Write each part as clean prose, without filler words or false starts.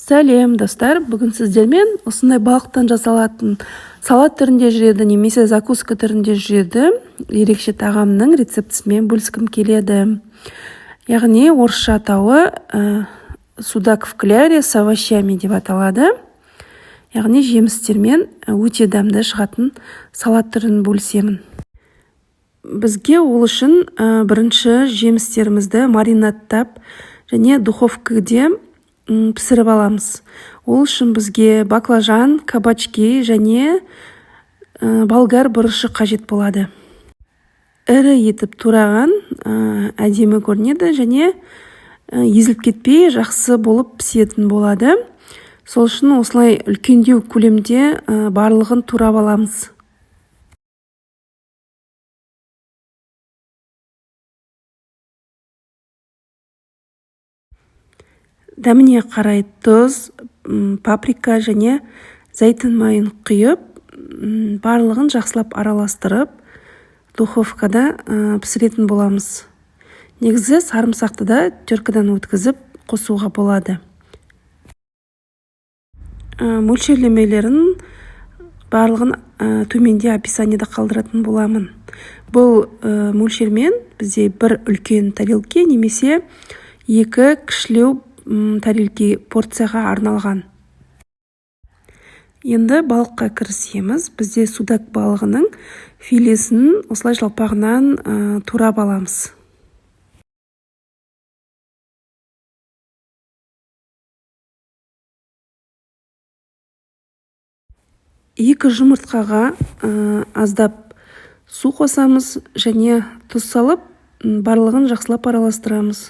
Сәлем достар, бүгін сіздермен осындай балықтан жасалатын салат түрінде жүреді немесе закуска түрінде жүреді ерекше тағамның рецептісімен бөліскім келеді. Яғни орысша атауы судак в кляре с овощами деп аталады. Яғни жемістермен өте дәмді шығатын салат түрін бөлісемін. Бізге ол үшін бірінші жемістерімізді маринадтап және духовкада пісіріп аламыз. Ол үшін бізге баклажан, кабачки және болгар бұрышы қажет болады. Ірі етіп тураған әдемі көрінеді және езіліп кетпей жақсы болып пісетін болады. Сол үшін осылай үлкендеу көлемде барлығын турап аламыз. Дәміне қарай тұз, паприка және зәйтүн майын құйып, барлығын жақсылап араластырып, духовкада пісіретін боламыз. Негізі сарымсақты да теркадан өткізіп қосуға болады. Мөлшерлемелерін барлығын төменде описаниеда қалдыратын боламын. Бұл мөлшермен бізде бір үлкен тарелке немесе екі кішілеу тарелке порцияға арналған. Енді балыққа кірісеміз. Бізде судак балығының филесін осылай жалпағынан турап аламыз. Екі жұмыртқаға аздап су қосамыз және тұз салып, барлығын жақсылап араластырамыз.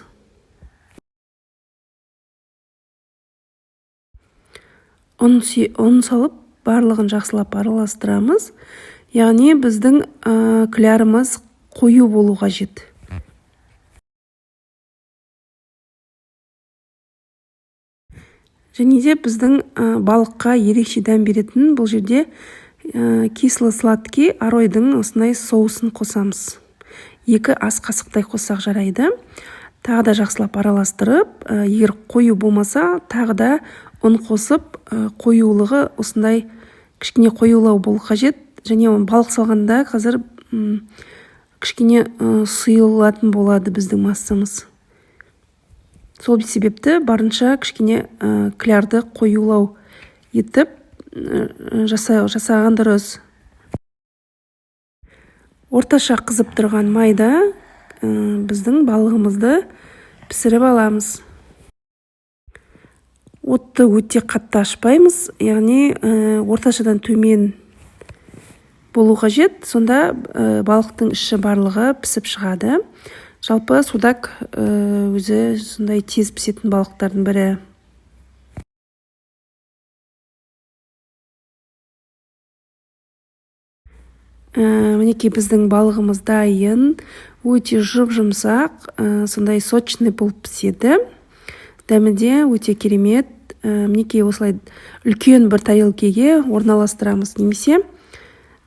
Ұн салып, барлығын жақсылап араластырамыз. Яғни біздің клярымыз қою болу қажет. Және де біздің балыққа ерекше дәм беретін бұл жерде кисло-сладкий аройдың осындай соусын қосамыз. 2 ас қасықтай қоссақ жарайды. Тағы да жақсылап араластырып, егер қою болмаса, тағы да ұн қосып, қоюлығы осындай кішкене қоюлау болу қажет. Және балық салғанда қазір кішкене сұйылатын болады біздің массамыз. Сол себепті барынша кішкене клярды қоюлау етіп жасаған дұрыс. Орташа қызып тұрған майда біздің балығымызды пісіріп аламыз. Отты өте қатты ашпаймыз, яғни орташадан төмен болу қажет, сонда балықтың іші барлығы пісіп шығады. Жалпы судак өзі сондай тез пісетін балықтардың бірі. Мінекей біздің балығымыз дайын, өте жұп-жұмсақ, сондай сочный болып піседі. Дәмі де өте керемет. Мінекей осылай үлкен бір тарелкеге орналастырамыз, немесе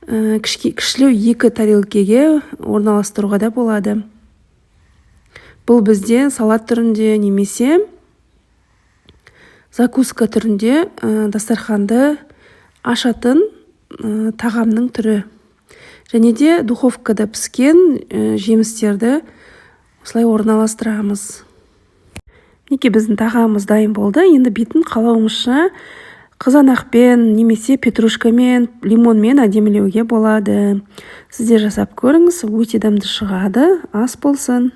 кішілеу 2 тарелкеге орналастыруға да болады. Бұл бізде салат түрінде немесе закуска түрінде дастарханды ашатын тағамның түрі. Және де духовкада піскен жемістерді осылай орналастырамыз. Мінекей біздің тағамымыз дайын болды. Енді бетін қалауыңызша қызанақпен немесе петрушкамен, лимонмен әдемілеуге болады. Сіздер жасап көріңіз, өте дәмді шығады. Ас болсын.